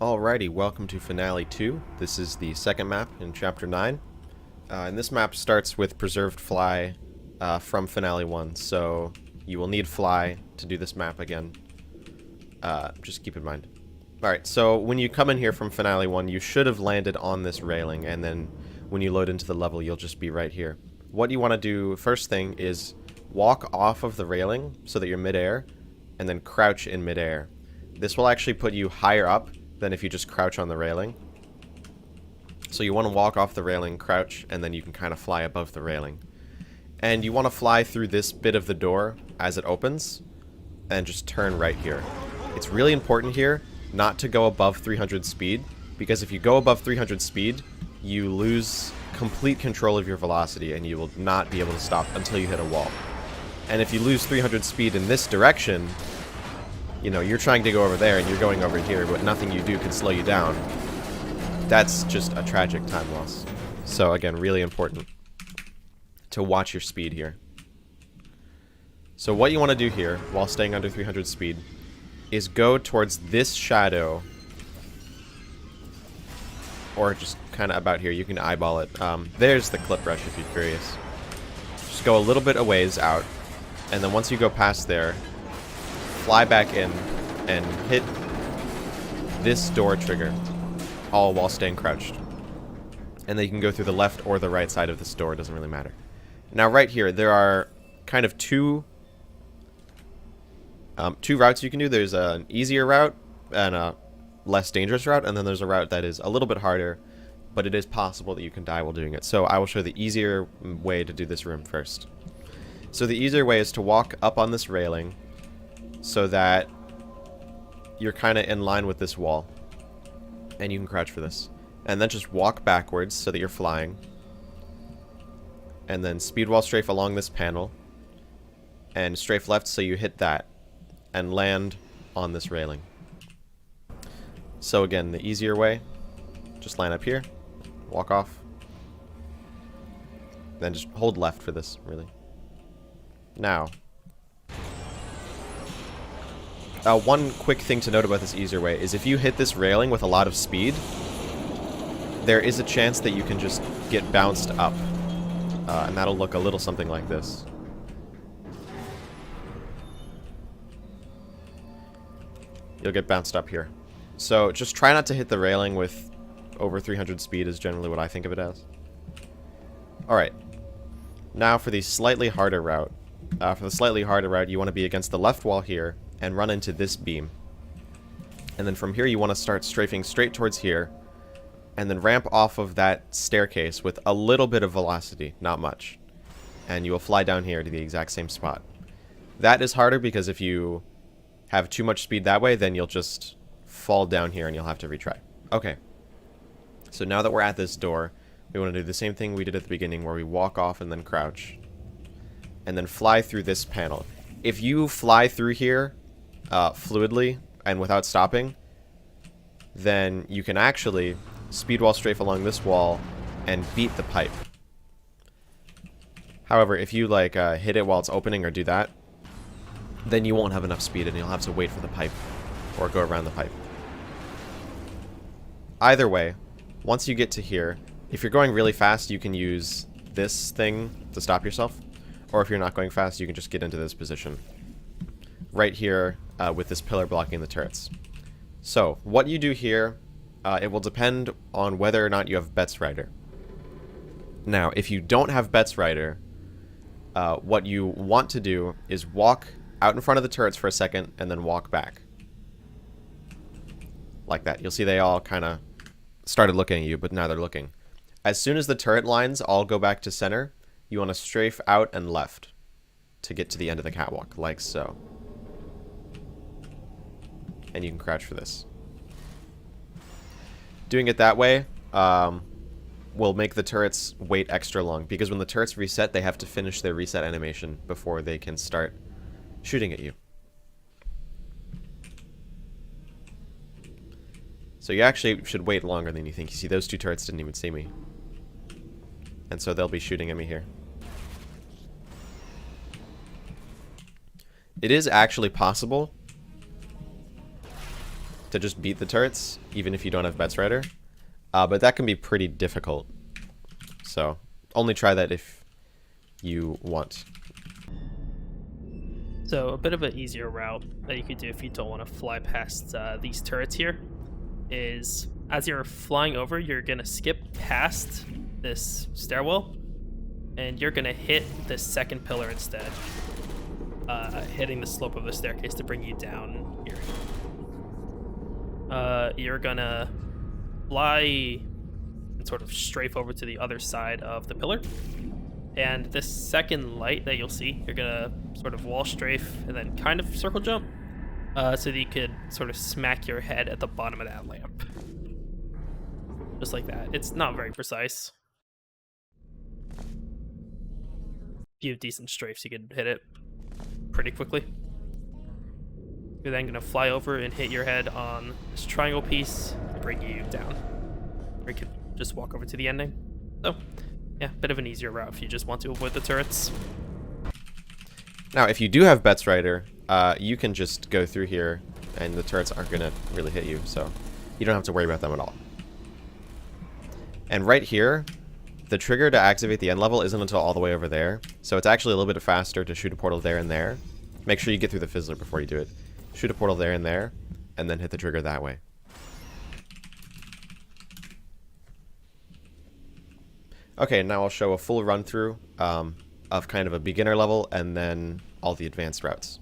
Alrighty, welcome to Finale 2. This is the second map in Chapter 9. And this map starts with Preserved Fly from Finale 1, so you will need Fly to do this map again. Just keep in mind. Alright, so when you come in here from Finale 1, you should have landed on this railing, and then when you load into the level, you'll just be right here. What you want to do, first thing, is walk off of the railing so that you're midair, and then crouch in midair. This will actually put you higher up than if you just crouch on the railing. So you want to walk off the railing, crouch, and then you can kind of fly above the railing. And you want to fly through this bit of the door as it opens, and just turn right here. It's really important here not to go above 300 speed, because if you go above 300 speed, you lose complete control of your velocity, and you will not be able to stop until you hit a wall. And if you lose 300 speed in this direction, you know, you're trying to go over there and you're going over here, but nothing you do can slow you down. That's just a tragic time loss. So again, really important to watch your speed here. So what you want to do here, while staying under 300 speed, is go towards this shadow, or just kind of about here. You can eyeball it. There's the clip brush if you're curious. Just go a little bit a ways out, and then once you go past there, fly back in and hit this door trigger, all while staying crouched. And then you can go through the left or the right side of this door, it doesn't really matter. Now right here, there are kind of two routes you can do. There's an easier route and a less dangerous route, and then there's a route that is a little bit harder, but it is possible that you can die while doing it. So I will show the easier way to do this room first. So the easier way is to walk up on this railing, so that you're kind of in line with this wall, and you can crouch for this, and then just walk backwards so that you're flying, and then speed while strafe along this panel, and strafe left so you hit that and land on this railing. So again, the easier way, just line up here, walk off, then just hold left for this, really. Now, one quick thing to note about this easier way is if you hit this railing with a lot of speed, there is a chance that you can just get bounced up, and that'll look a little something like this. You'll get bounced up here. So just try not to hit the railing with over 300 speed is generally what I think of it as. Alright, now for the slightly harder route. For the slightly harder route, you want to be against the left wall here, and run into this beam. And then from here you want to start strafing straight towards here, and then ramp off of that staircase with a little bit of velocity, not much. And you will fly down here to the exact same spot. That is harder because if you have too much speed that way, then you'll just fall down here and you'll have to retry. Okay. So now that we're at this door, we want to do the same thing we did at the beginning where we walk off and then crouch. And then fly through this panel. If you fly through here fluidly and without stopping, then you can actually speed while strafe along this wall and beat the pipe. However, if you like hit it while it's opening or do that, then you won't have enough speed and you'll have to wait for the pipe or go around the pipe. Either way, once you get to here, if you're going really fast, you can use this thing to stop yourself, or if you're not going fast, you can just get into this position right here with this pillar blocking the turrets. So what you do here, it will depend on whether or not you have Betsrighter. Now, if you don't have Betsrighter, what you want to do is walk out in front of the turrets for a second and then walk back. Like that. You'll see they all kind of started looking at you, but now they're looking. As soon as the turret lines all go back to center, you want to strafe out and left to get to the end of the catwalk, like so. And you can crouch for this. Doing it that way will make the turrets wait extra long, because when the turrets reset, they have to finish their reset animation before they can start shooting at you. So you actually should wait longer than you think. You see, those two turrets didn't even see me. And so they'll be shooting at me here. It is actually possible to just beat the turrets, even if you don't have Betsrighter. But that can be pretty difficult. So only try that if you want. So a bit of an easier route that you could do if you don't want to fly past these turrets here is, as you're flying over, you're going to skip past this stairwell and you're going to hit the second pillar instead, hitting the slope of the staircase to bring you down here. You're going to fly and sort of strafe over to the other side of the pillar. And this second light that you'll see, you're gonna sort of wall strafe and then kind of circle jump, so that you could sort of smack your head at the bottom of that lamp. Just like that. It's not very precise. If you have decent strafes, you could hit it pretty quickly. You're then gonna fly over and hit your head on this triangle piece to bring you down. Or you could just walk over to the ending. So, yeah, bit of an easier route if you just want to avoid the turrets. Now, if you do have Betsrighter, you can just go through here, and the turrets aren't going to really hit you, so you don't have to worry about them at all. And right here, the trigger to activate the end level isn't until all the way over there, so it's actually a little bit faster to shoot a portal there and there. Make sure you get through the fizzler before you do it. Shoot a portal there and there, and then hit the trigger that way. Okay, now I'll show a full run-through of kind of a beginner level and then all the advanced routes.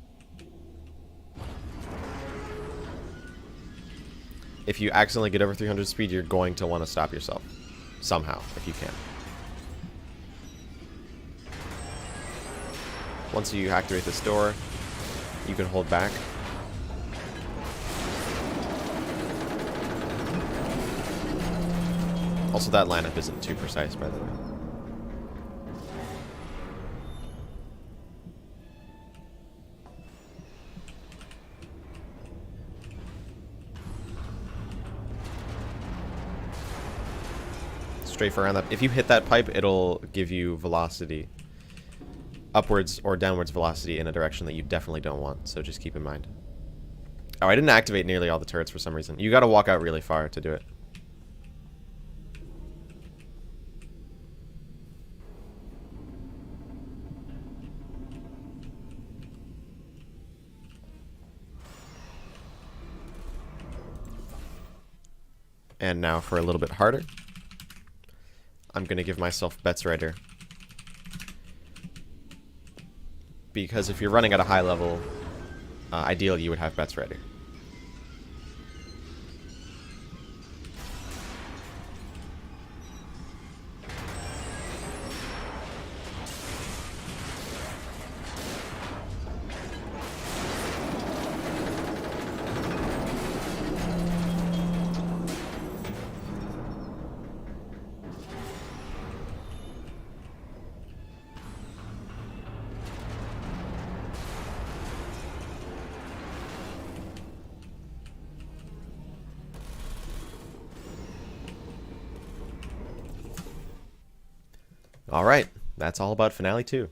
If you accidentally get over 300 speed, you're going to want to stop yourself. Somehow, if you can. Once you activate this door, you can hold back. Also, that lineup isn't too precise, by the way. Strafe around that. If you hit that pipe, it'll give you velocity. Upwards or downwards velocity in a direction that you definitely don't want, so just keep in mind. Oh, I didn't activate nearly all the turrets for some reason. You gotta walk out really far to do it. And now for a little bit harder, I'm going to give myself Betsrighter. Because if you're running at a high level, ideally you would have Betsrighter. Alright, that's all about Finale 2.